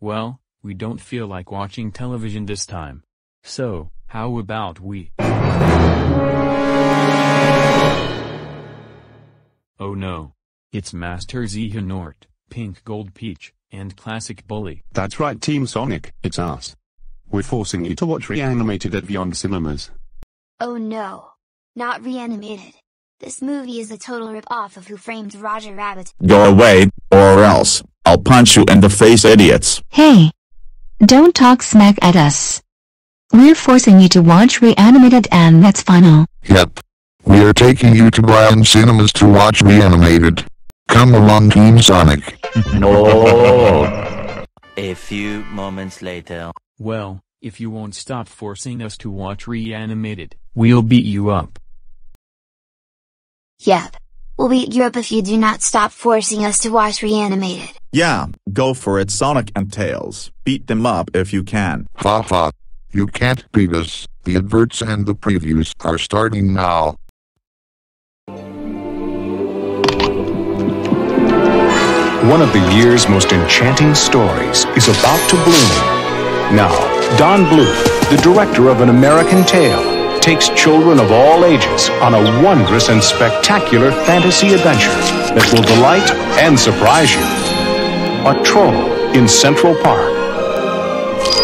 Well, we don't feel like watching television this time. So, how about we? Oh no. It's Master Xehanort, Pink Gold Peach, and Classic Bully. That's right, Team Sonic, it's us. We're forcing you to watch Reanimated at Beyond Cinemas. Oh no. Not Reanimated. This movie is a total rip-off of Who Framed Roger Rabbit. Go away, or else I'll punch you in the face, idiots. Hey! Don't talk smack at us. We're forcing you to watch Reanimated and that's final. Yep. We're taking you to Beyond Cinemas to watch Reanimated. Come along, Team Sonic. No. A few moments later. Well, if you won't stop forcing us to watch Reanimated, we'll beat you up. Yep. We'll beat you up if you do not stop forcing us to watch Reanimated. Yeah, go for it, Sonic and Tails. Beat them up if you can. Ha ha. You can't beat us. The adverts and the previews are starting now. One of the year's most enchanting stories is about to bloom. Now, Don Bluth, the director of An American Tail, takes children of all ages on a wondrous and spectacular fantasy adventure that will delight and surprise you. A Troll in Central Park.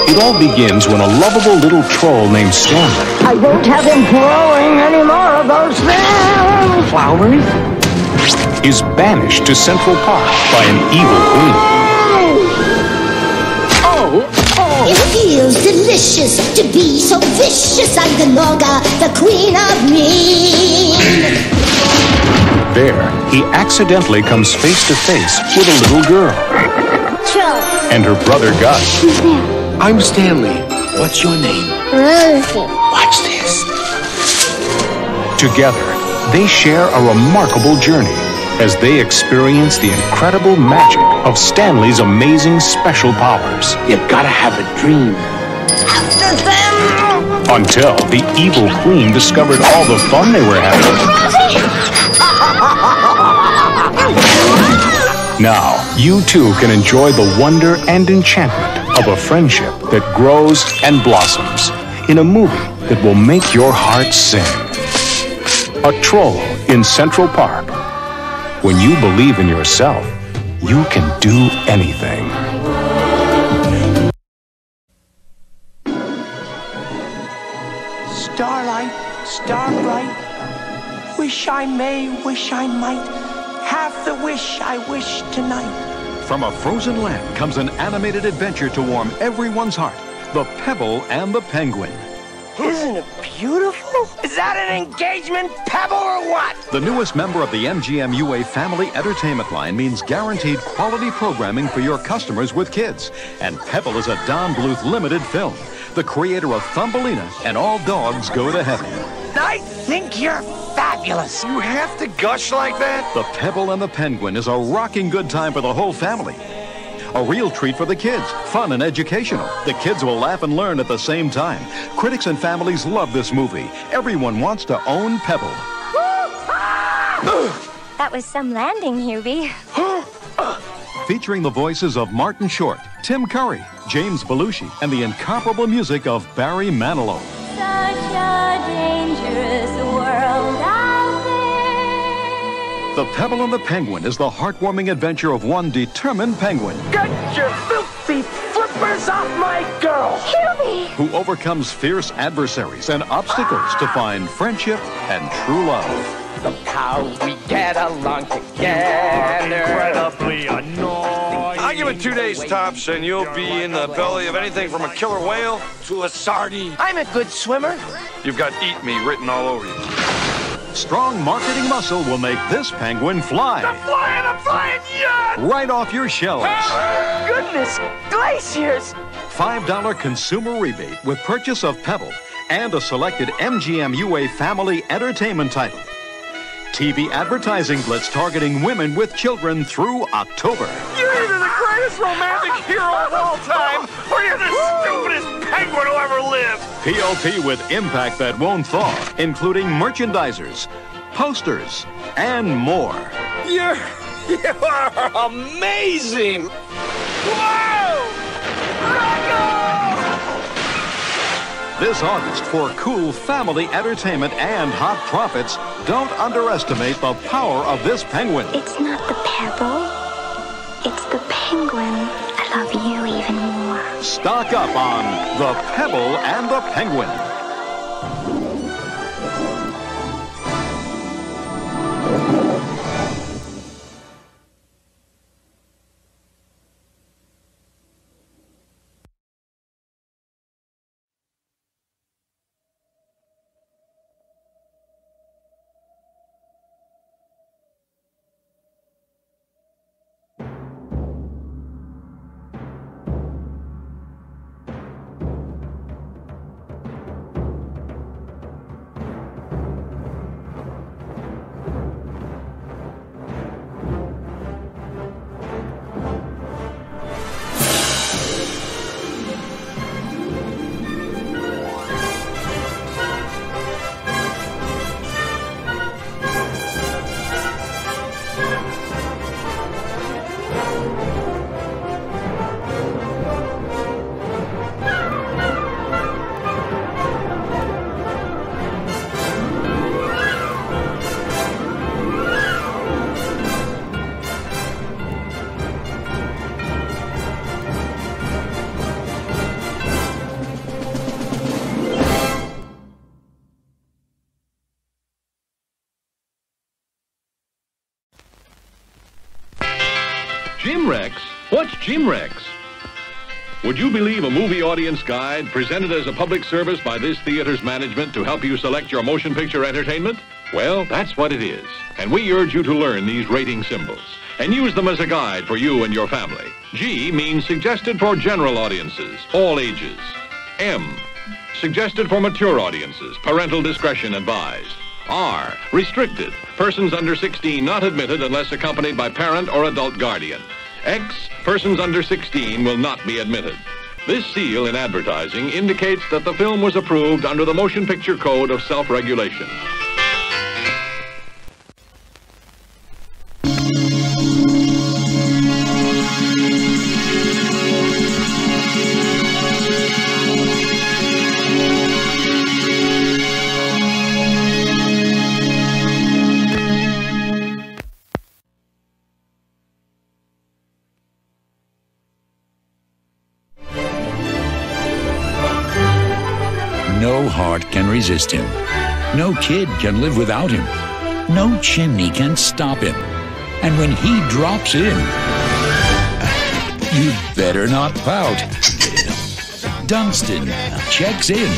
It all begins when a lovable little troll named Stanley... I won't have him growing any more of those things! Flowers? ...is banished to Central Park by an evil queen. It feels delicious to be so vicious. I'm the Noga, the queen of mean. There, he accidentally comes face to face with a little girl. Troll. And her brother Gus. Who's there? I'm Stanley. What's your name? Rosie. Watch this. Together, they share a remarkable journey as they experience the incredible magic of Stanley's amazing special powers. You gotta have a dream. After them! Until the evil queen discovered all the fun they were having. Now, you too can enjoy the wonder and enchantment of a friendship that grows and blossoms in a movie that will make your heart sing. A Troll in Central Park. When you believe in yourself, you can do anything. Starlight, star bright, wish I may, wish I might, have the wish I wish tonight. From a frozen land comes an animated adventure to warm everyone's heart. The Pebble and the Penguin. Isn't it beautiful? Is that an engagement pebble or what? The newest member of the MGM UA family entertainment line means guaranteed quality programming for your customers with kids. And Pebble is a Don Bluth limited film. The creator of Thumbelina and All Dogs Go to Heaven. I think you're fabulous. You have to gush like that? The Pebble and the Penguin is a rocking good time for the whole family. A real treat for the kids, fun and educational. The kids will laugh and learn at the same time. Critics and families love this movie. Everyone wants to own Pebble. That was some landing, Hubie. Featuring the voices of Martin Short, Tim Curry, James Belushi, and the incomparable music of Barry Manilow. Such a dangerous world out there. The Pebble and the Penguin is the heartwarming adventure of one determined penguin. Get your filthy flippers off my girl! Hubie! Who overcomes fierce adversaries and obstacles to find friendship and true love. Look how we get along together. Incredibly annoying. I'll give it 2 days tops and you'll be in the belly of anything from a killer whale to a sardine. I'm a good swimmer. You've got "Eat Me" written all over you. Strong marketing muscle will make this penguin fly. I'm flying, yeah! Right off your shelves. Goodness, glaciers! $5 consumer rebate with purchase of Pebble and a selected MGM UA family entertainment title. TV advertising blitz targeting women with children through October. You're either the greatest romantic hero of all time, or you're the stupidest penguin who ever lived. PLP with impact that won't thaw, including merchandisers, posters, and more. You are amazing. Whoa! This August, for cool family entertainment and hot profits, don't underestimate the power of this penguin. It's not the pebble. It's the penguin. I love you even more. Stock up on The Pebble and the Penguin. Jim Rex? What's Jim Rex? Would you believe a movie audience guide presented as a public service by this theater's management to help you select your motion picture entertainment? Well, that's what it is. And we urge you to learn these rating symbols and use them as a guide for you and your family. G means suggested for general audiences, all ages. M, suggested for mature audiences, parental discretion advised. R, restricted, persons under 16 not admitted unless accompanied by parent or adult guardian. X, persons under 16 will not be admitted. This seal in advertising indicates that the film was approved under the Motion Picture Code of Self-Regulation. No heart can resist him. No kid can live without him. No chimney can stop him. And when he drops in, you'd better not pout. Dunstan checks in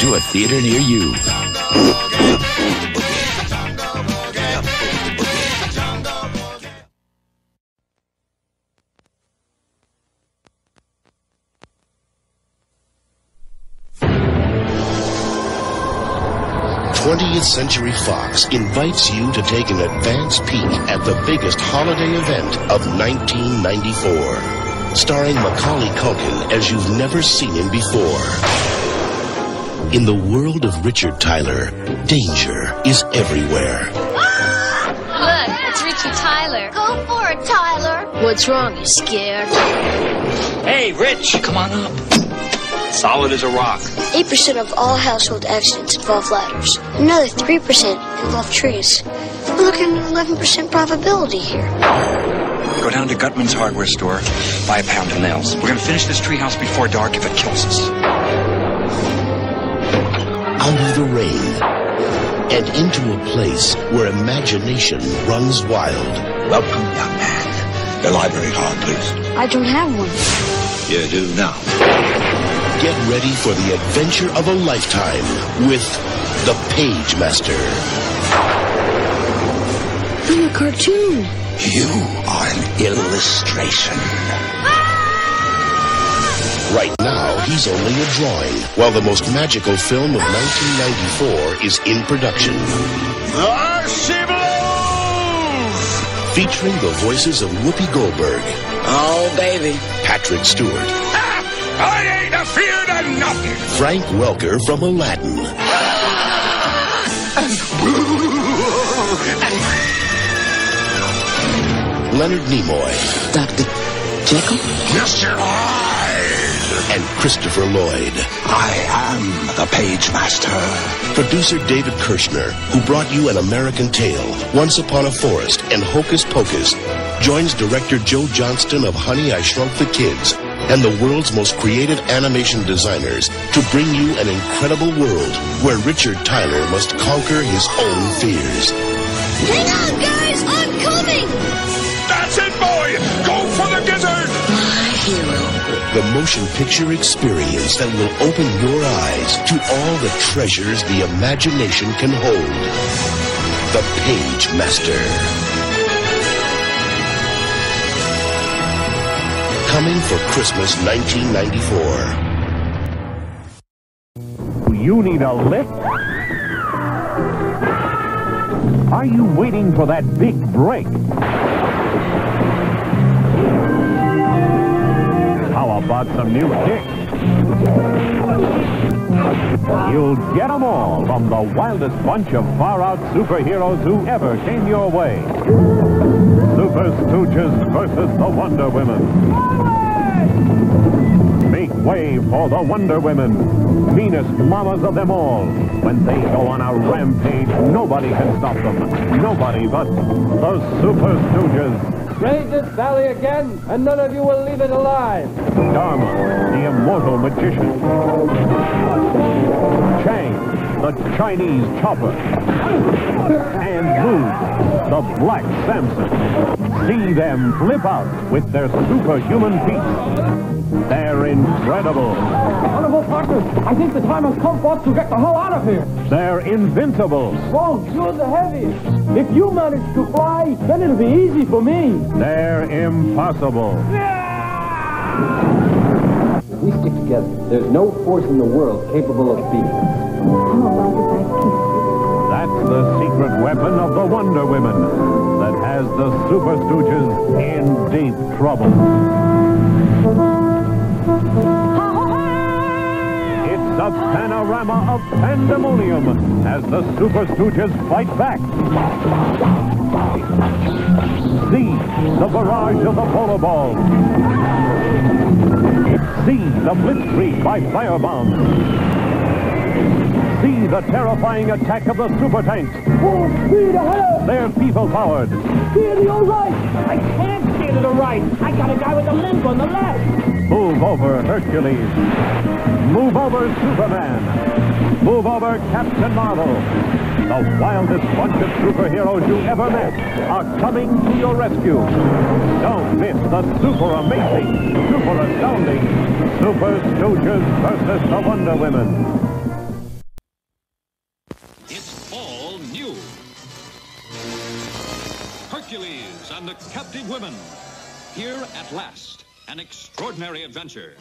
to a theater near you. 20th Century Fox invites you to take an advance peek at the biggest holiday event of 1994. Starring Macaulay Culkin as you've never seen him before. In the world of Richard Tyler, danger is everywhere. Look, it's Richard Tyler. Go for it, Tyler. What's wrong? You scared? Hey, Rich, come on up. Solid as a rock. 8% of all household accidents involve ladders. Another 3% involve trees. We're looking at an 11% probability here. Go down to Gutman's hardware store, buy a pound of nails. We're going to finish this treehouse before dark if it kills us. Out of the rain and into a place where imagination runs wild. Welcome, young man. The library card, please. I don't have one. You do now. Get ready for the adventure of a lifetime with The Page Master. I'm a cartoon. You are an illustration. Right now, he's only a drawing, while the most magical film of 1994 is in production. The Shibbles! Featuring the voices of Whoopi Goldberg. Oh, baby. Patrick Stewart. I ain't afeard of nothing. Frank Welker from Aladdin. Leonard Nimoy. Doctor, Jekyll? Mr. Hyde! And Christopher Lloyd. I am the Page Master. Producer David Kirshner, who brought you An American Tale, Once Upon a Forest, and Hocus Pocus, joins director Joe Johnston of Honey, I Shrunk the Kids, and the world's most creative animation designers to bring you an incredible world where Richard Tyler must conquer his own fears. Hang on, guys! I'm coming! That's it, boy! Go for the gizzard! My hero. The motion picture experience that will open your eyes to all the treasures the imagination can hold. The Page Master. Coming for Christmas 1994. You need a lift? Are you waiting for that big break? How about some new kicks? You'll get them all from the wildest bunch of far-out superheroes who ever came your way. Super Stooges versus the Wonder Women. Make way for the Wonder Women, meanest mamas of them all. When they go on a rampage, nobody can stop them. Nobody but the Super Stooges. Raid this valley again, and none of you will leave it alive. Dharma, the immortal magician. Chang, the Chinese chopper. And Moog, the Black Samson. See them flip out with their superhuman feats. They're incredible. Honorable partners, I think the time has come for us to get the hell out of here. They're invincible. Wrong, you're the heaviest. If you manage to fly, then it'll be easy for me. They're impossible. If we stick together, there's no force in the world capable of beating us. How about if I kiss you? That's the secret weapon of the Wonder Women that has the Super Stooges in deep trouble. It's a panorama of pandemonium as the Super Stooges fight back. See the barrage of the polar balls. See the blitzkrieg by firebombs. See the terrifying attack of the super tanks. Full speed ahead! They're people-powered. Steer to your right! I can't steer to the right! I got a guy with a limp on the left! Move over, Hercules. Move over, Superman. Move over, Captain Marvel. The wildest bunch of superheroes you ever met are coming to your rescue. Don't miss the super amazing, super astounding Super Stooges versus the Wonder Women. It's all new. Hercules and the Captive Women. Here at last, an extraordinary adventure.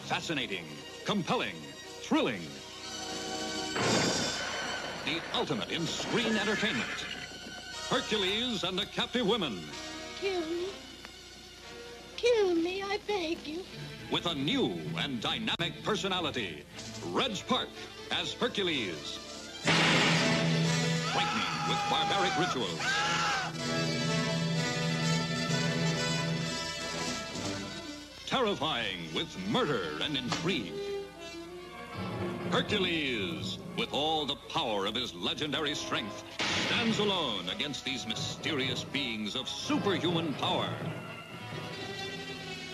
Fascinating, compelling, thrilling. The ultimate in screen entertainment. Hercules and the Captive Women. Kill me. Kill me, I beg you. With a new and dynamic personality. Reg Park as Hercules. Frightening with barbaric rituals. Terrifying with murder and intrigue. Hercules, with all the power of his legendary strength, stands alone against these mysterious beings of superhuman power.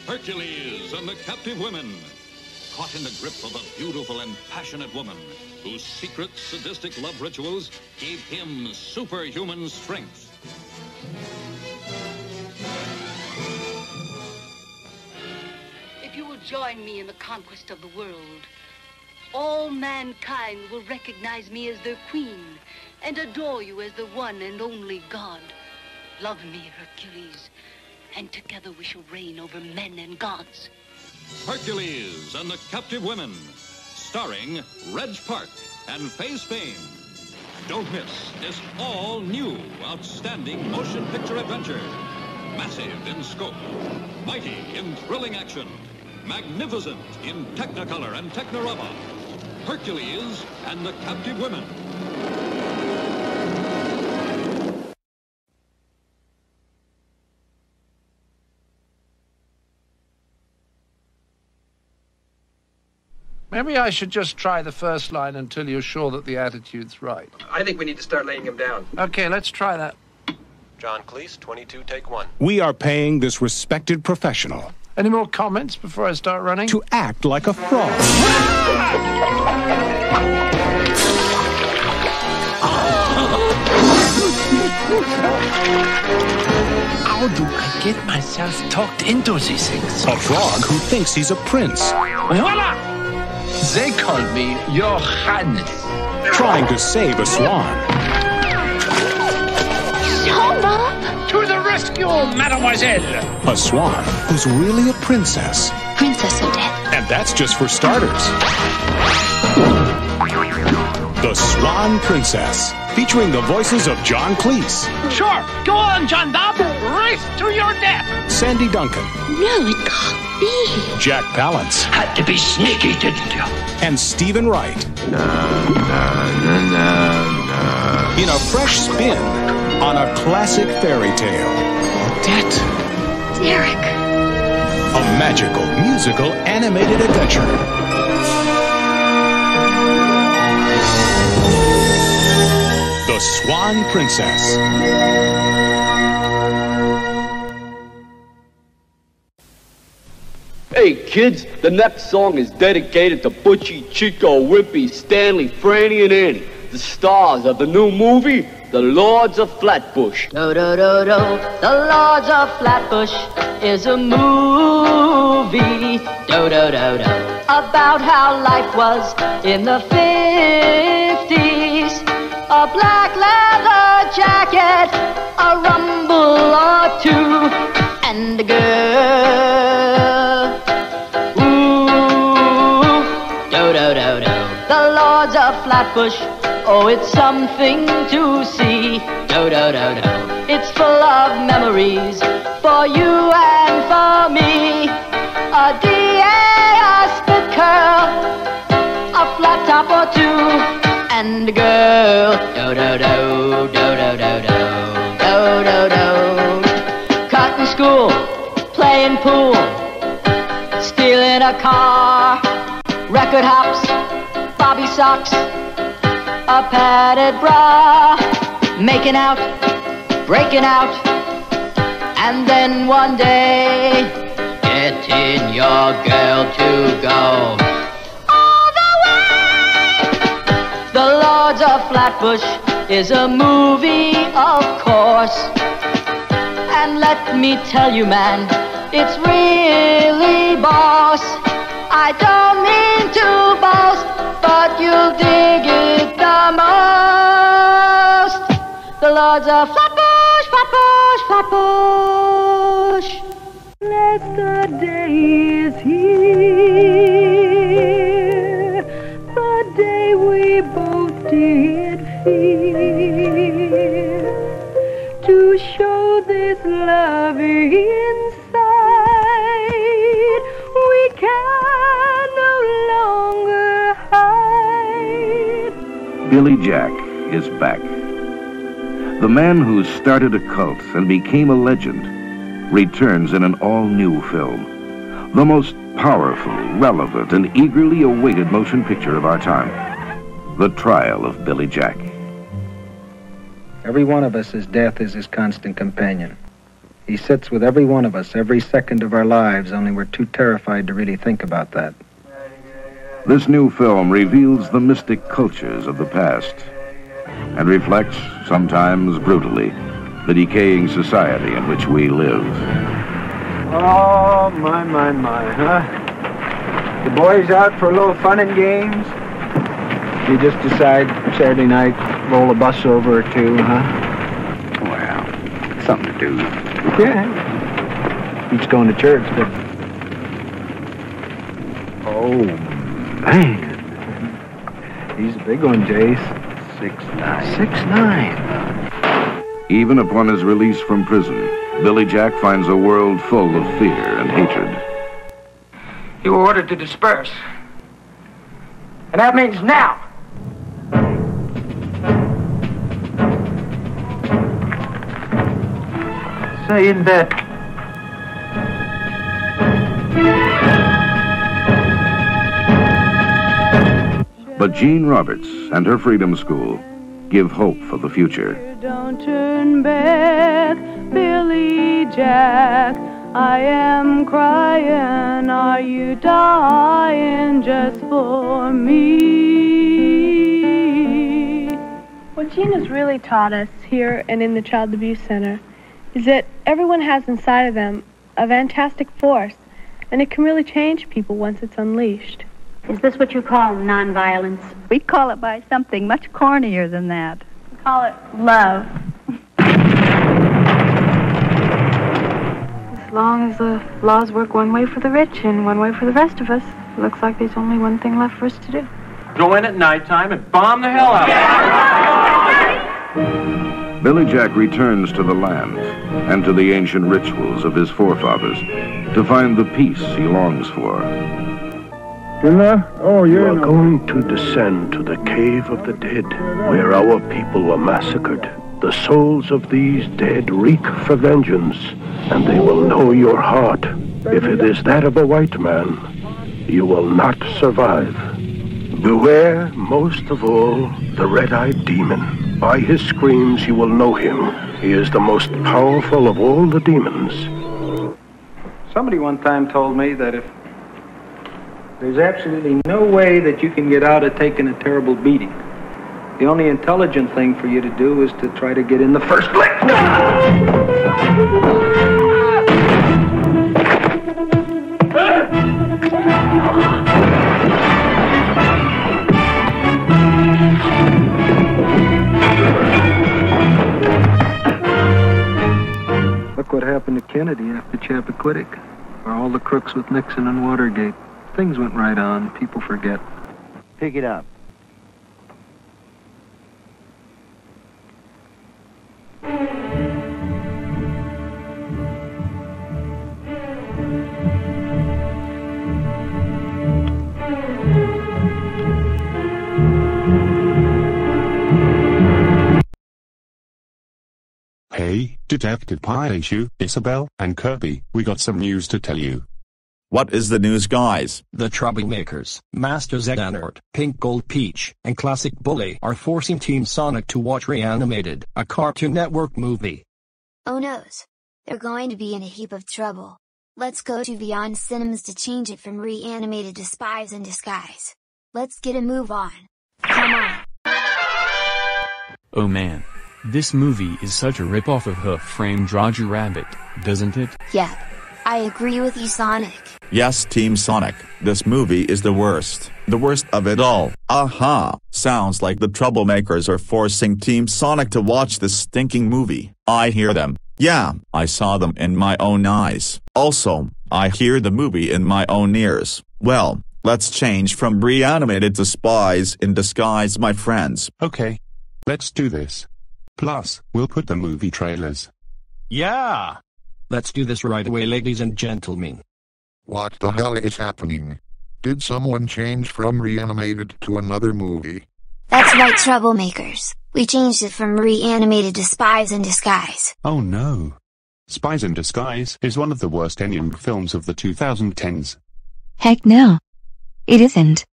Hercules and the Captive Women, caught in the grip of a beautiful and passionate woman whose secret sadistic love rituals gave him superhuman strength. If you will join me in the conquest of the world, all mankind will recognize me as their queen and adore you as the one and only God. Love me, Hercules, and together we shall reign over men and gods. Hercules and the Captive Women, starring Reg Park and Faye Spain. Don't miss this all-new, outstanding motion picture adventure. Massive in scope, mighty in thrilling action, magnificent in Technicolor and Technorama. Hercules and the Captive Women. Maybe I should just try the first line until you're sure that the attitude's right. I think we need to start laying him down. Okay, let's try that. John Cleese, 22, take 1. We are paying this respected professional Any more comments before I start running? to act like a fraud. How do I get myself talked into these things? A frog who thinks he's a prince. Voila! They call me Your Highness. Trying to save a swan. To the rescue, mademoiselle! A swan who's really a princess. Princess Odette. And that's just for starters. The Swan Princess, featuring the voices of John Cleese, Sure, go on, John Bob. Race to your death. Sandy Duncan, No, it can't be. Jack Palance, Had to be sneaky, didn't you? and Stephen Wright. In a fresh spin on a classic fairy tale. Derek. A magical, musical, animated adventure. The Swan Princess. Hey kids, the next song is dedicated to Butchie, Chico, Wimpy, Stanley, Franny, and Annie, the stars of the new movie, The Lords of Flatbush. Do do do do. The Lords of Flatbush is a movie. Do do do do. About how life was in the 50s. A black leather jacket, a rumble or two, and a girl. Ooh, do do do do. The Lords of Flatbush. Oh, it's something to see. Do do do do. It's full of memories for you and for me. A DA, a split curl, a flat top or two, and a girl. Do do do do do do do do do do. Cutting school, playing pool, stealing a car, record hops, bobby socks, a padded bra, making out, breaking out, and then one day, getting your girl to go all the way. The Lords of Flatbush is a movie, of course, and let me tell you, man, it's really boss. I don't mean to boast, but you'll dig it the most. The Lords of Flatbush, Flatbush, Flatbush. Blessed day is here, the day we both did fear, to show this love inside, we can no longer hide. Billy Jack is back. The man who started a cult and became a legend returns in an all-new film. The most powerful, relevant, and eagerly awaited motion picture of our time. The Trial of Billy Jack. Every one of us, his death is his constant companion. He sits with every one of us every second of our lives, only we're too terrified to really think about that. This new film reveals the mystic cultures of the past and reflects, sometimes brutally, the decaying society in which we live. Oh, my, huh? The boys out for a little fun and games? You just decide Saturday night, roll a bus over or two, huh? Well, something to do. Yeah. He's going to church, but... Oh, man. He's a big one, Jace. 6'9". 6'9". Even upon his release from prison, Billy Jack finds a world full of fear and hatred. You were ordered to disperse. And that means now. Stay in bed. But Jean Roberts and her Freedom School give hope for the future. Don't turn back, Billy Jack. I am crying, are you dying just for me? What Jean has really taught us here and in the Child Abuse Center is that everyone has inside of them a fantastic force, and it can really change people once it's unleashed. Is this what you call nonviolence? We call it by something much cornier than that. We call it love. As long as the laws work one way for the rich and one way for the rest of us, it looks like there's only one thing left for us to do. Go in at nighttime and bomb the hell out of it. Billy Jack returns to the land and to the ancient rituals of his forefathers to find the peace he longs for. You are going to descend to the cave of the dead, where our people were massacred. The souls of these dead reek for vengeance, and they will know your heart. If it is that of a white man, you will not survive. Beware, most of all, the red-eyed demon. By his screams you will know him. He is the most powerful of all the demons. Somebody one time told me that if there's absolutely no way that you can get out of taking a terrible beating, the only intelligent thing for you to do is to try to get in the first lick. Look what happened to Kennedy after Chappaquiddick, or all the crooks with Nixon and Watergate. Things went right on. People forget. Pick it up. Hey, Detective Pieshu, Isabel, and Kirby, we got some news to tell you. What is the news, guys? The Troublemakers, Master Xehanort, Pink Gold Peach, and Classic Bully are forcing Team Sonic to watch Reanimated, a Cartoon Network movie. Oh noes. They're going to be in a heap of trouble. Let's go to Beyond Cinemas to change it from Reanimated to Spies in Disguise. Let's get a move on. Come on. Oh man. This movie is such a rip-off of Who Framed Roger Rabbit, doesn't it? Yep. I agree with you, Sonic. Yes, Team Sonic, this movie is the worst. The worst of it all. Aha! Sounds like the Troublemakers are forcing Team Sonic to watch this stinking movie. I hear them. Yeah, I saw them in my own eyes. Also, I hear the movie in my own ears. Well, let's change from Reanimated to Spies in Disguise, my friends. Okay. Let's do this. Plus, we'll put the movie trailers. Yeah! Let's do this right away, ladies and gentlemen. What the hell is happening? Did someone change from Reanimated to another movie? That's right, Troublemakers. We changed it from Reanimated to Spies in Disguise. Oh no. Spies in Disguise is one of the worst Ennium films of the 2010s. Heck no. It isn't.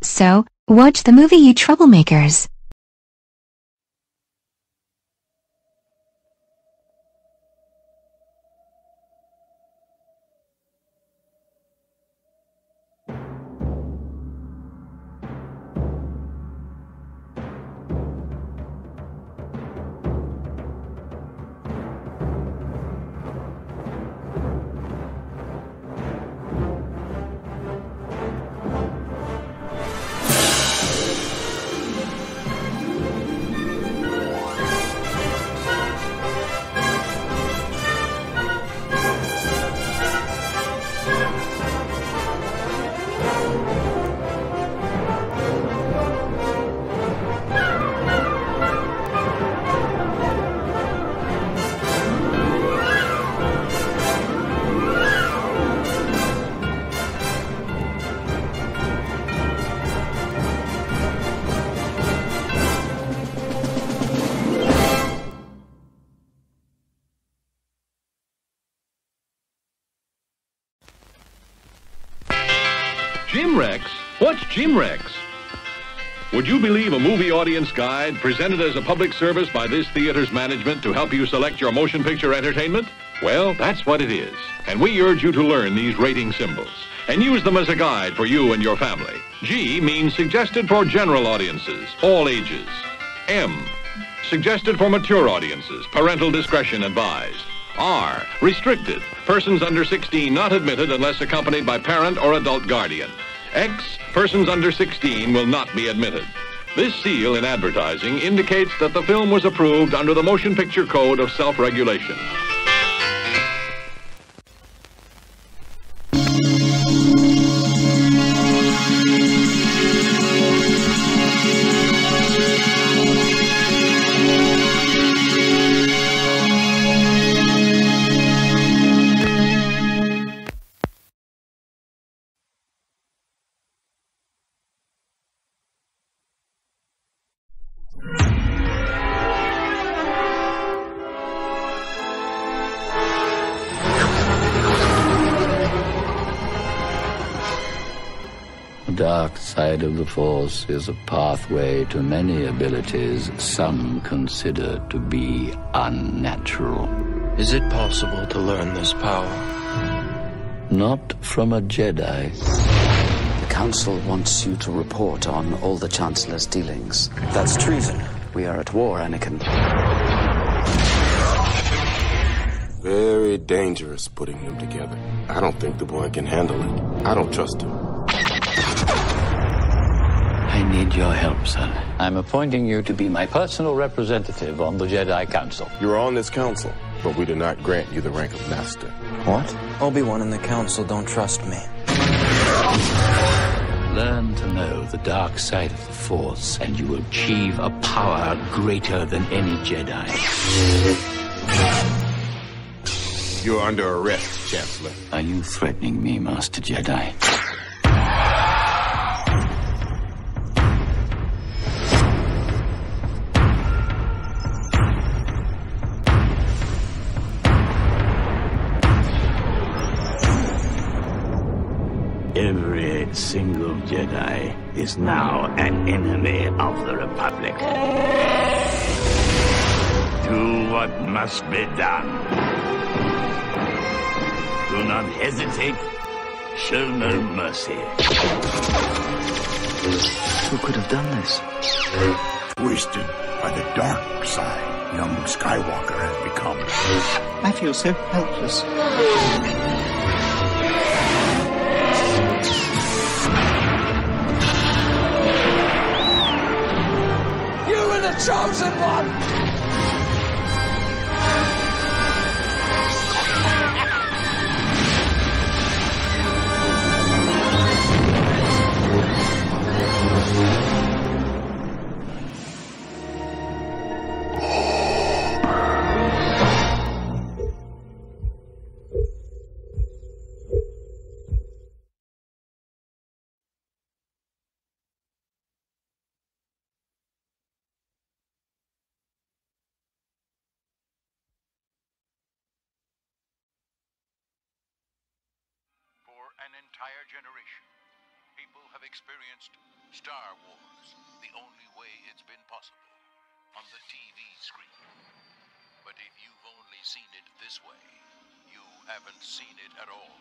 So, watch the movie, you Troublemakers. Jim Rex? What's Jim Rex? Would you believe a movie audience guide presented as a public service by this theater's management to help you select your motion picture entertainment? Well, that's what it is. And we urge you to learn these rating symbols and use them as a guide for you and your family. G means suggested for general audiences, all ages. M, suggested for mature audiences, parental discretion advised. R, restricted, persons under 16 not admitted unless accompanied by parent or adult guardian. X, persons under 16 will not be admitted. This seal in advertising indicates that the film was approved under the Motion Picture Code of Self-Regulation. The dark side of the Force is a pathway to many abilities some consider to be unnatural. Is it possible to learn this power? Not from a Jedi. The Council wants you to report on all the Chancellor's dealings. That's treason. We are at war, Anakin. Very dangerous putting them together. I don't think the boy can handle it. I don't trust him. I need your help, son. I'm appointing you to be my personal representative on the Jedi Council. You are on this council, but we do not grant you the rank of master. What? Obi-Wan and the Council don't trust me. Learn to know the dark side of the Force, and you will achieve a power greater than any Jedi. You're under arrest, Chancellor. Are you threatening me, Master Jedi? Every single Jedi is now an enemy of the Republic. Do what must be done. Do not hesitate. Show no mercy. Who could have done this? Twisted by the dark side, young Skywalker has become. I feel so helpless. The chosen one! An entire generation, people have experienced Star Wars the only way it's been possible, on the TV screen. But if you've only seen it this way, you haven't seen it at all.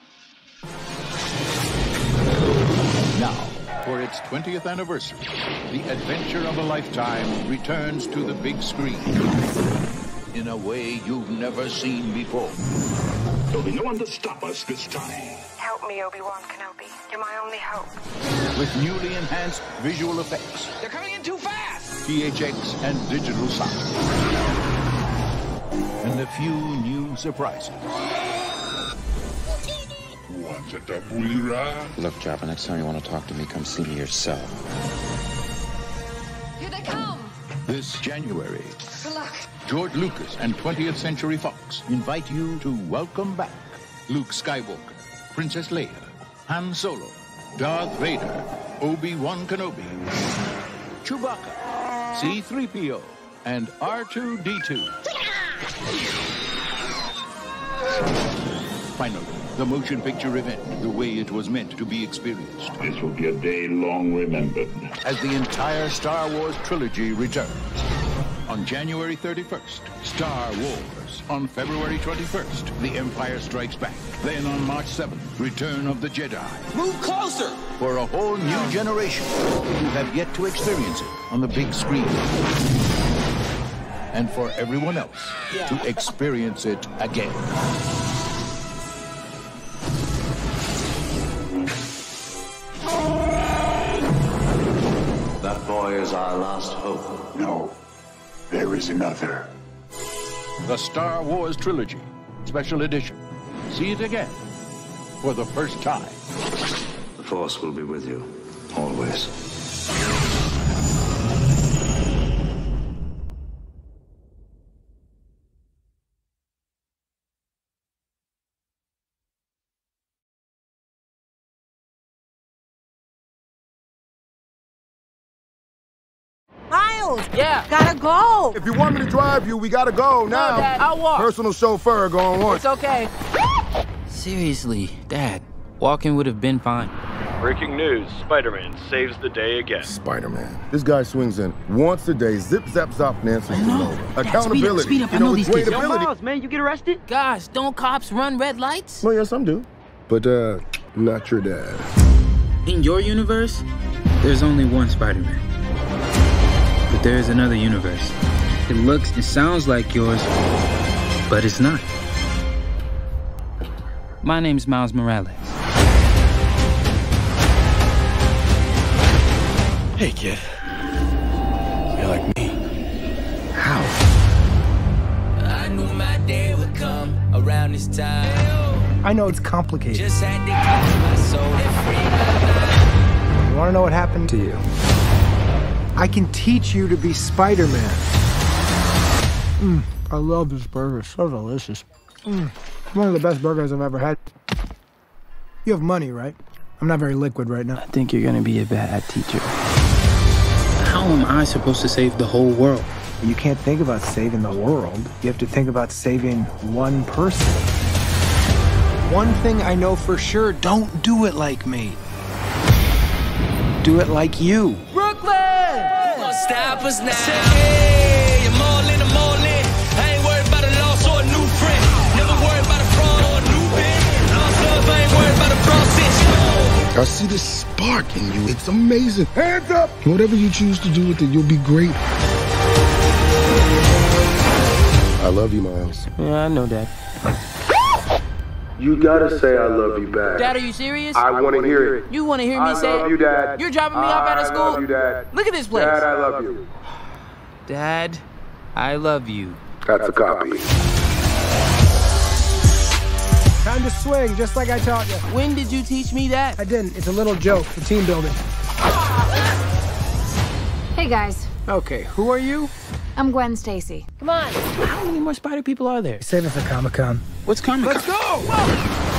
Now, for its 20th anniversary, The Adventure of a Lifetime returns to the big screen in a way you've never seen before. There'll be no one to stop us this time. Help me, Obi-Wan Kenobi. You're my only hope. With newly enhanced visual effects. They're coming in too fast! THX and digital sound. And a few new surprises. Want a double ride? Look, Jabba, next time you want to talk to me, come see me yourself. Here they come! This January, Good luck. George Lucas and 20th Century Fox invite you to welcome back Luke Skywalker, Princess Leia, Han Solo, Darth Vader, Obi-Wan Kenobi, Chewbacca, C-3PO, and R2-D2. Finally, the motion picture event the way it was meant to be experienced. This will be a day long remembered. As the entire Star Wars trilogy returns. On January 31st, Star Wars. On February 21st, The Empire Strikes Back. Then on March 7th, Return of the Jedi. Move closer! For a whole new generation who have yet to experience it on the big screen. And for everyone else to experience it again. That boy is our last hope. No, there is another. The Star Wars Trilogy, Special Edition. See it again for the first time. The Force will be with you, always. Miles! Yeah? Gotta go! If you want me to drive you, we gotta go now. No, Dad, I'll walk. Personal chauffeur going once. It's okay. Seriously, Dad, walking would have been fine. Breaking news, Spider-Man saves the day again. Spider-Man. This guy swings in once a day, zip, zap, zop, and answers the phone. Accountability. Speed up. I know these kids. Yo, Miles, man, you get arrested? Gosh, don't cops run red lights? Well, yes, some do. But, not your dad. In your universe, there's only one Spider-Man. But there is another universe. It looks and sounds like yours, but it's not. My name's Miles Morales. Hey, kid. You're like me. How? I knew my day would come around this time. I know it's complicated. Just had to catch my soul and free my mind. You want to know what happened to you? I can teach you to be Spider-Man. I love this burger. So delicious. One of the best burgers I've ever had. You have money, right? I'm not very liquid right now. I think you're gonna be a bad teacher. How am I supposed to save the whole world? You can't think about saving the world. You have to think about saving one person. One thing I know for sure, don't do it like me. Do it like you. Brooklyn! Who gonna stop us now? Hey, I'm all in. I ain't worried about a loss or a new friend. Never worried about a fraud or a new bid. Lost love, I ain't worried about a process. I see this spark in you. It's amazing. Hands up! Whatever you choose to do with it, you'll be great. I love you, Miles. Yeah, I know, Dad. You gotta say I love you back. Dad, are you serious? I want to hear it. You want to hear me say it? I love you, Dad. You're dropping me off out of school? I love you, Dad. Look at this place. Dad, I love you. Dad, I love you. That's a copy. Time to swing, just like I taught you. When did you teach me that? I didn't. It's a little joke for team building. Hey, guys. Okay, who are you? I'm Gwen Stacy. Come on. How many more spider people are there? Save it for Comic-Con. What's Comic-Con? Let's go! Whoa!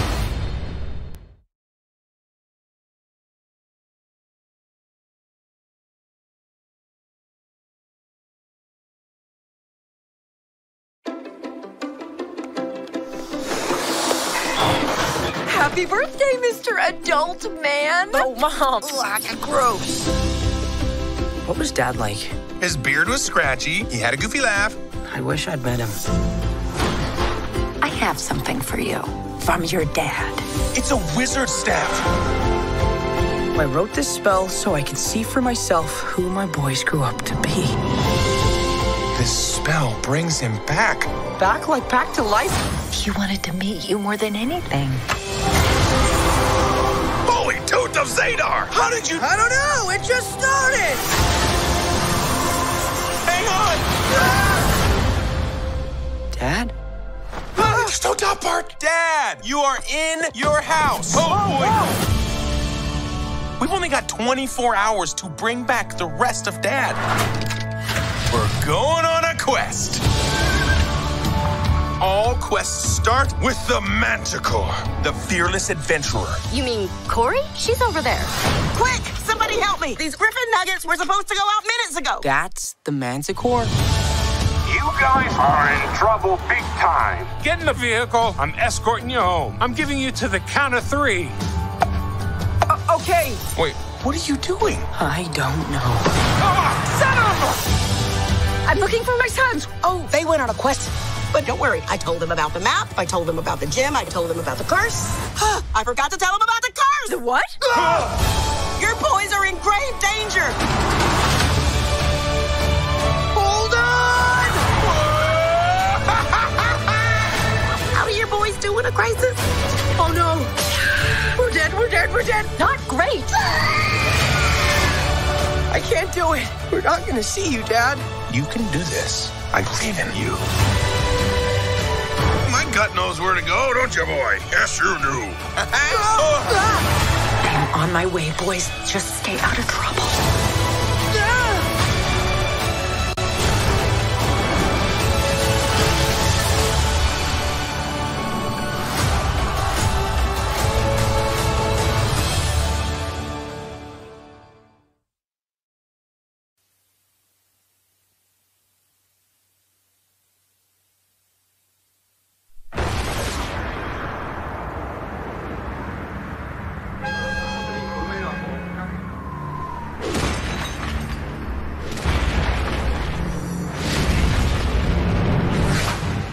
Happy birthday, Mr. Adult Man! Oh, Mom! Ugh, gross. What was Dad like? His beard was scratchy. He had a goofy laugh. I wish I'd met him. I have something for you from your dad. It's a wizard staff. I wrote this spell so I could see for myself who my boys grew up to be. This spell brings him back. Back to life? He wanted to meet you more than anything. Holy Tooth of Zadar! How did you... I don't know! It just started! Hang on! Dad? Just don't top part! Dad, you are in your house! Oh, boy! We've only got 24 hours to bring back the rest of Dad. We're going on a quest. All quests start with the Manticore, the fearless adventurer. You mean Corey? She's over there. Quick! Somebody help me! These Griffin nuggets were supposed to go out minutes ago! That's the Manticore? You You guys are in trouble big time. Get in the vehicle. I'm escorting you home. I'm giving you to the count of 3. Okay. Wait, what are you doing? I don't know. Son of I'm looking for my sons. Oh, they went on a quest. But don't worry, I told them about the map, I told them about the gym, I told them about the curse. I forgot to tell them about the curse! The what? Your boys are in grave danger! Hold on! How are your boys doing in a crisis? Oh no! We're dead, we're dead, we're dead! Not great! I can't do it. We're not gonna see you, Dad. You can do this. I believe in you. My gut knows where to go, don't you, boy? Yes, you do. I'm on my way, boys. Just stay out of trouble.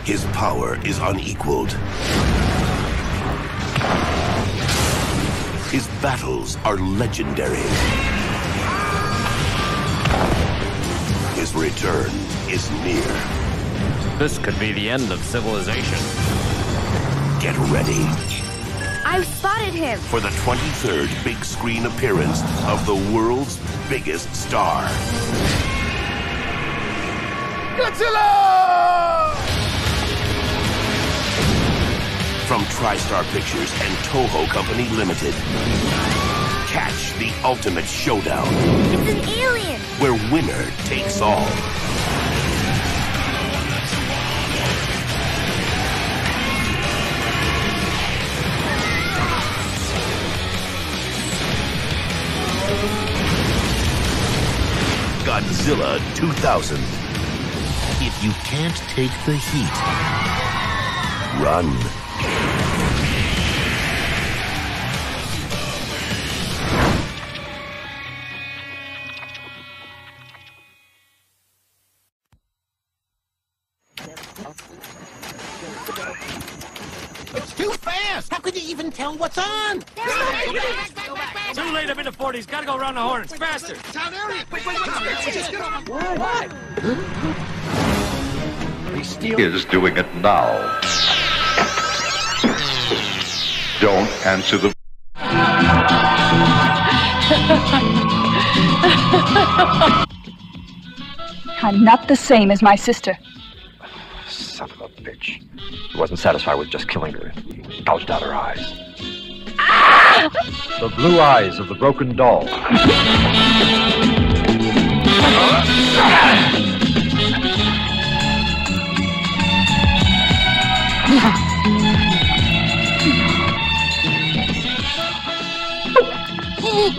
His power is unequaled. His battles are legendary. His return is near. This could be the end of civilization. Get ready I've spotted him. for the 23rd big screen appearance of the world's biggest star. Godzilla! From TriStar Pictures and Toho Company Limited. Catch the ultimate showdown It's an alien. where winner takes all. Godzilla 2000. If you can't take the heat, run. It's too fast! How could you even tell what's on? Too late, I'm in the 40s. Gotta go around the horn. It's faster. Town area! Wait, just get on. What? He is doing it now. Don't answer the... I'm not the same as my sister. Son of a bitch. He wasn't satisfied with just killing her. He gouged out her eyes. The blue eyes of the broken doll.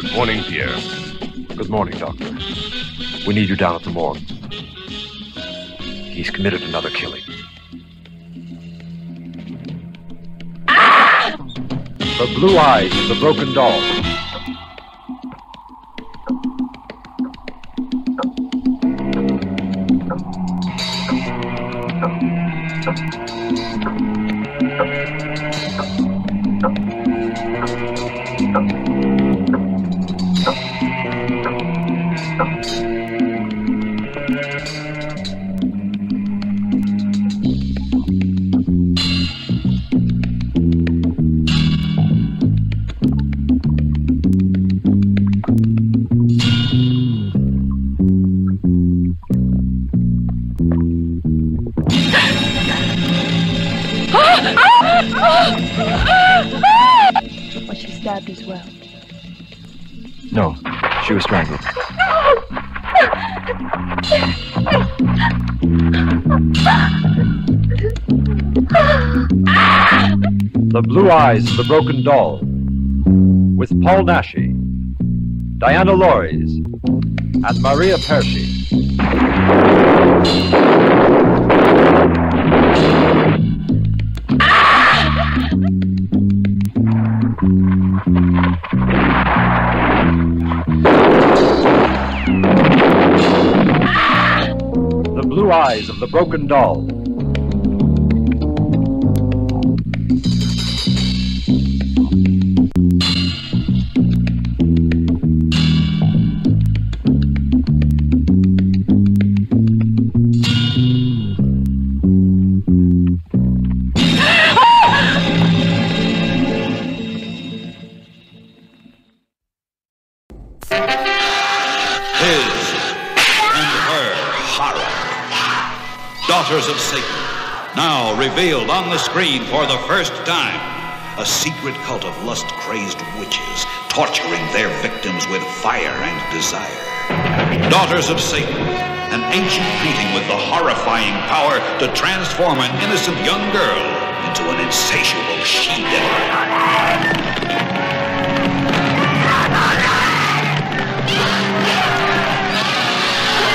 Good morning, Pierre. Good morning, Doctor. We need you down at the morgue. He's committed another killing. The blue eyes of the broken doll. Was she stabbed as well? No, she was strangled. The Blue Eyes of the Broken Doll. With Paul Naschy, Diana Lorys, and Maria Persci. The Blue Eyes of the Broken Doll. Daughters of Satan, now revealed on the screen for the first time. A secret cult of lust-crazed witches, torturing their victims with fire and desire. Daughters of Satan, an ancient painting with the horrifying power to transform an innocent young girl into an insatiable she-devil.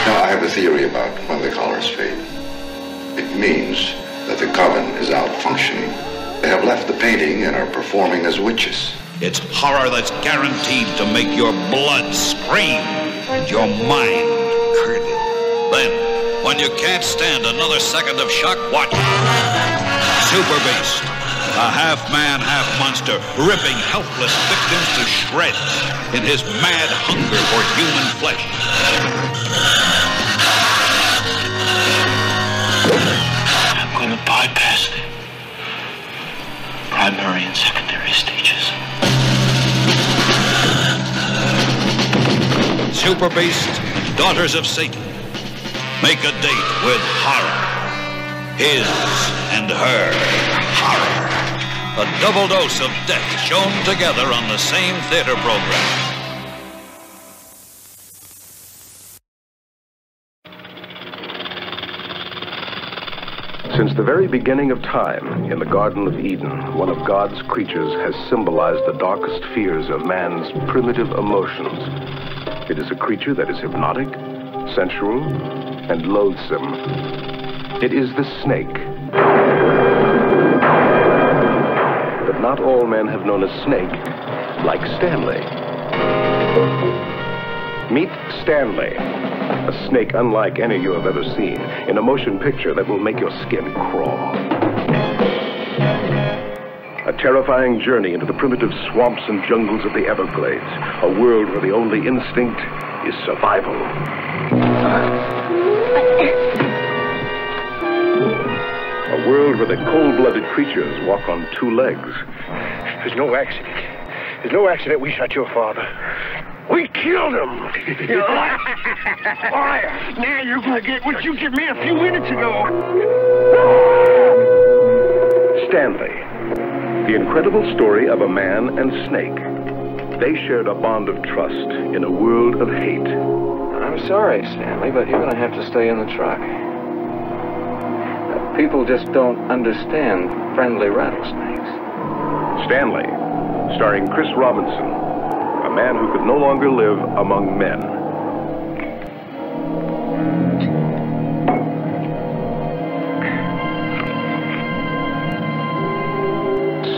Now, I have a theory about Mother Collar's fate. It means that the coven is out functioning. They have left the painting and are performing as witches. It's horror that's guaranteed to make your blood scream and your mind curdle. Then, when you can't stand another second of shock, watch Super Beast, a half-man, half-monster, ripping helpless victims to shreds in his mad hunger for human flesh. I'm going to bypass primary and secondary stages. Super Beast and Daughters of Satan. Make a date with horror. His and her horror. A double dose of death shown together on the same theater program. Since the very beginning of time, in the Garden of Eden, one of God's creatures has symbolized the darkest fears of man's primitive emotions. It is a creature that is hypnotic, sensual, and loathsome. It is the snake. But not all men have known a snake like Stanley. Meet Stanley, a snake unlike any you have ever seen, in a motion picture that will make your skin crawl. A terrifying journey into the primitive swamps and jungles of the Everglades, a world where the only instinct is survival. A world where the cold-blooded creatures walk on two legs. There's no accident. There's no accident we shot your father. We killed him! All right, now you're gonna get what you did me a few minutes ago. Stanley, the incredible story of a man and snake. They shared a bond of trust in a world of hate. I'm sorry, Stanley, but you're gonna have to stay in the truck. People just don't understand friendly rattlesnakes. Stanley, starring Chris Robinson, a man who could no longer live among men.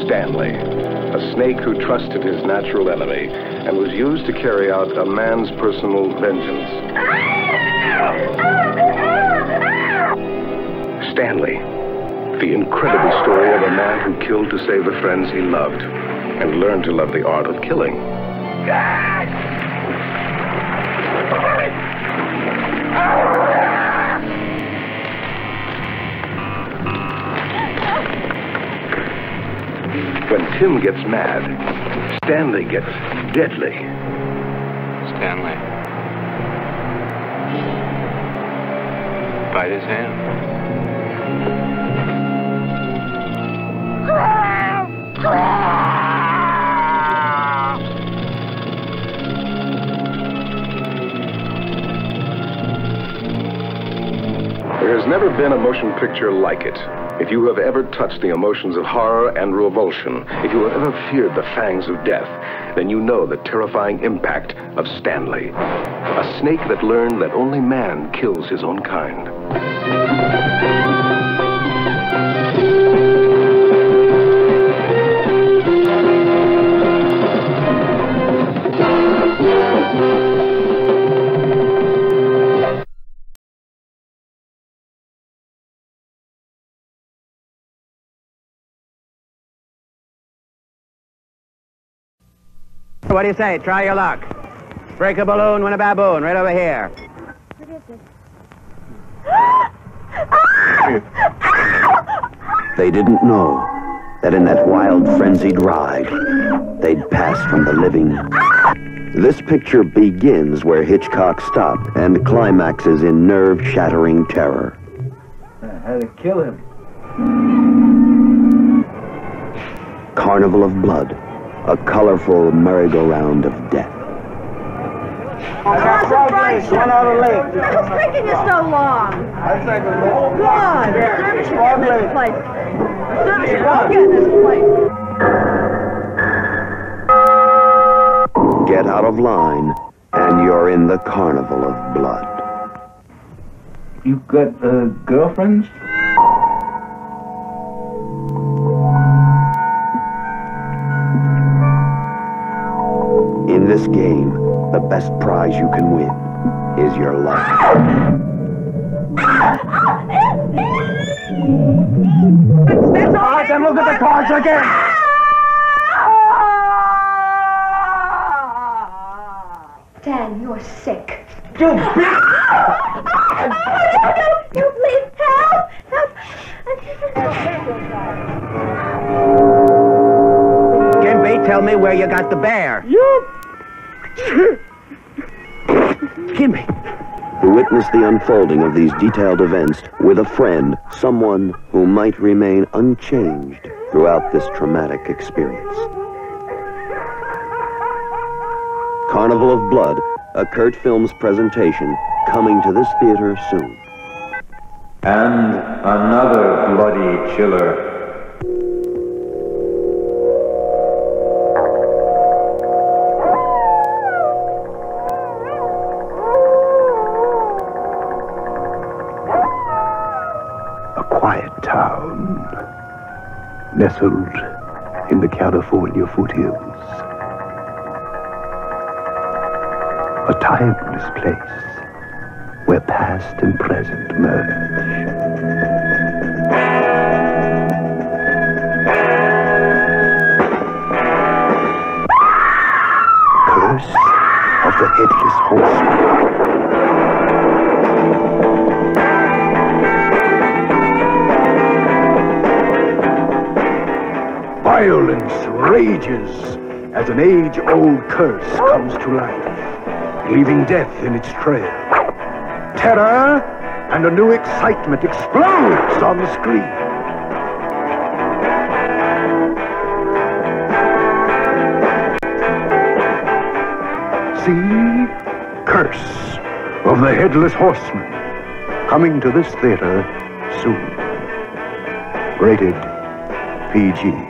Stanley, a snake who trusted his natural enemy and was used to carry out a man's personal vengeance. Stanley, the incredible story of a man who killed to save the friends he loved and learned to love the art of killing. When Tim gets mad, Stanley gets deadly. Stanley. Bite his hand. There has never been a motion picture like it. If you have ever touched the emotions of horror and revulsion, if you have ever feared the fangs of death, then you know the terrifying impact of Stanley, a snake that learned that only man kills his own kind. What do you say? Try your luck. Break a balloon, win a baboon, right over here. What is it? They didn't know that in that wild, frenzied ride, they'd pass from the living. This picture begins where Hitchcock stopped and climaxes in nerve-shattering terror. I had to kill him. Carnival of Blood, a colorful merry-go-round of death. I'm surprised. One out of lake. What's taking you so long? I think it's Oh, God. Service should get in this place. Service should get in this place. Get out of line, and you're in the Carnival of Blood. You got girlfriends? In this game, the best prize you can win is your life. Then look at the cards again! Dan, you're sick. You bitch! You please help! Gimpy, tell me where you got the bear. Gimpy. Witness the unfolding of these detailed events with a friend, someone who might remain unchanged throughout this traumatic experience. Carnival of Blood, a Kurt Films presentation, coming to this theater soon. And another bloody chiller. A quiet town, nestled in the California foothills. A timeless place where past and present merge. Curse of the Headless Horseman. Violence rages as an age-old curse comes to life, leaving death in its trail. Terror and a new excitement explodes on the screen. See Curse of the Headless Horseman, coming to this theater soon. Rated PG.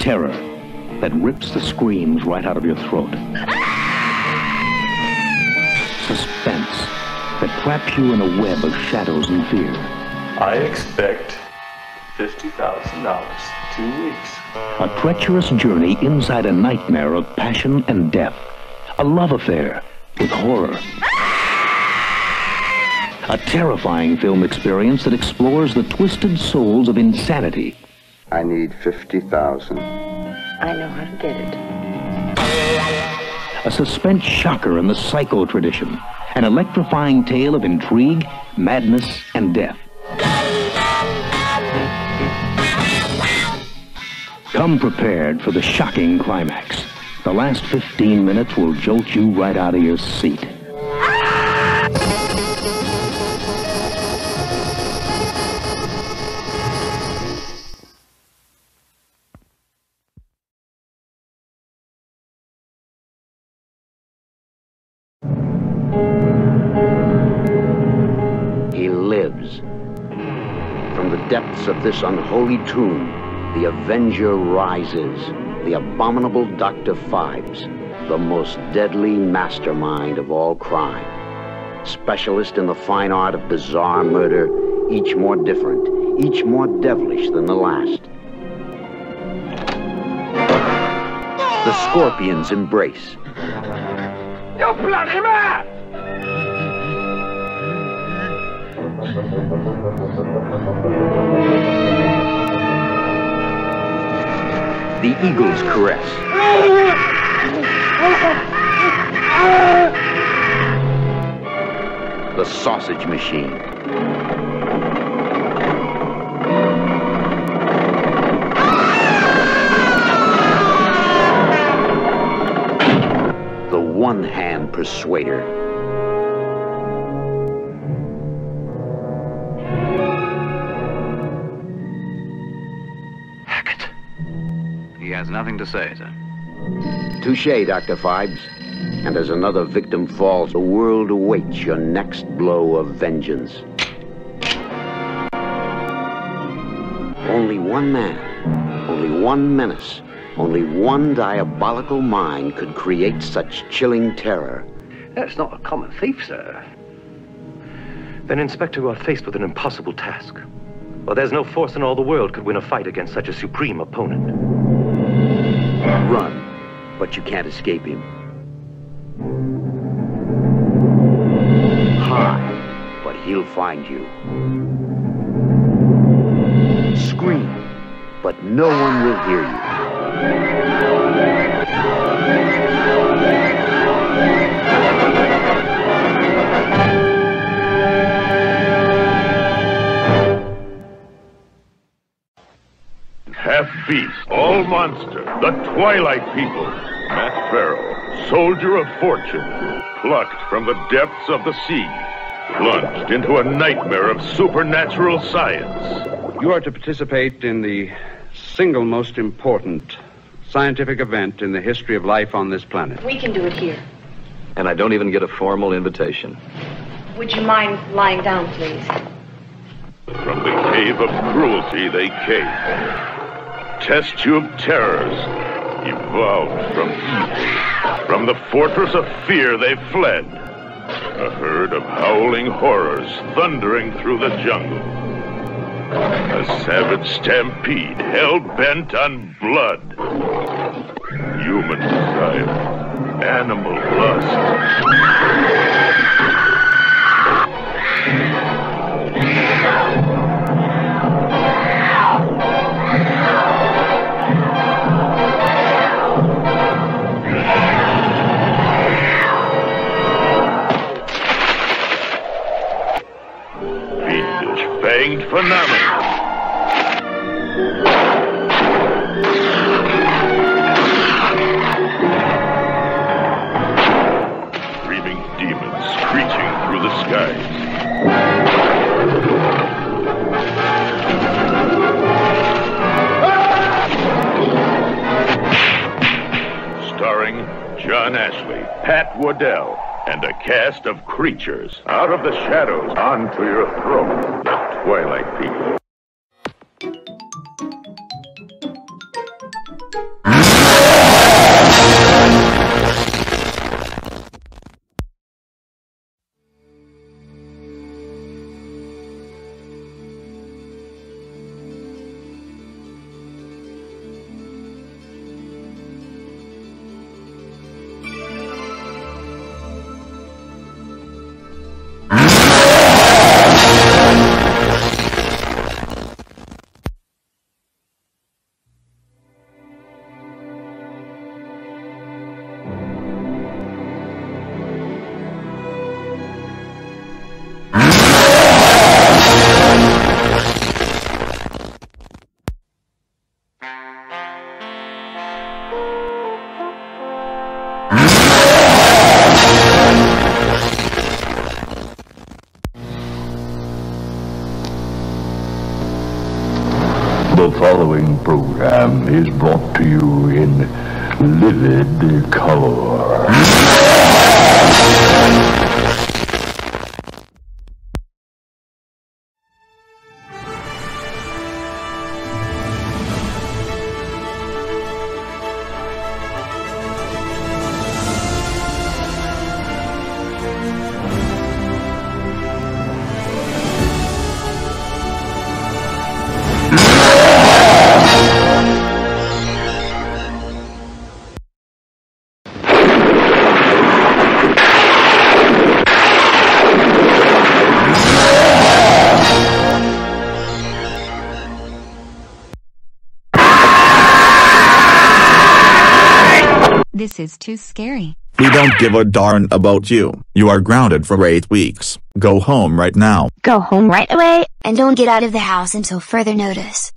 Terror that rips the screams right out of your throat. Suspense that traps you in a web of shadows and fear. I expect $50,000 in 2 weeks. A treacherous journey inside a nightmare of passion and death. A love affair with horror. A terrifying film experience that explores the twisted souls of insanity. I need 50,000. I know how to get it. A suspense shocker in the psycho tradition. An electrifying tale of intrigue, madness, and death. Come prepared for the shocking climax. The last 15 minutes will jolt you right out of your seat. He lives. From the depths of this unholy tomb, the Avenger rises, the abominable Dr. Phibes, the most deadly mastermind of all crime. Specialist in the fine art of bizarre murder, each more different, each more devilish than the last. The Scorpions embrace. You bloody man! The Eagle's caress. The Sausage Machine. The One-Hand Persuader. He has nothing to say, sir. Touché, Dr. Phibes. And as another victim falls, the world awaits your next blow of vengeance. Only one man, only one menace, only one diabolical mind could create such chilling terror. That's not a common thief, sir. Then, Inspector, you are faced with an impossible task. Well, there's no force in all the world could win a fight against such a supreme opponent. Run, but you can't escape him. Hide, but he'll find you. Scream, but no one will hear you. Half beast, all monster, the Twilight People. Matt Farrell, soldier of fortune, plucked from the depths of the sea, plunged into a nightmare of supernatural science. You are to participate in the single most important scientific event in the history of life on this planet. We can do it here. And I don't even get a formal invitation. Would you mind lying down, please? From the cave of cruelty they came. Test tube terrors evolved from evil. From the fortress of fear they fled. A herd of howling horrors thundering through the jungle. A savage stampede hell-bent on blood. Human desire. Animal lust. Fanged phenomenon. Screaming demons screeching through the skies. Starring John Ashley, Pat Waddell, and a cast of creatures out of the shadows onto your throat. The Twilight People. The following program is brought to you in livid color. This is too scary. We don't give a darn about you. You are grounded for 8 weeks. Go home right now. Go home right away, and don't get out of the house until further notice.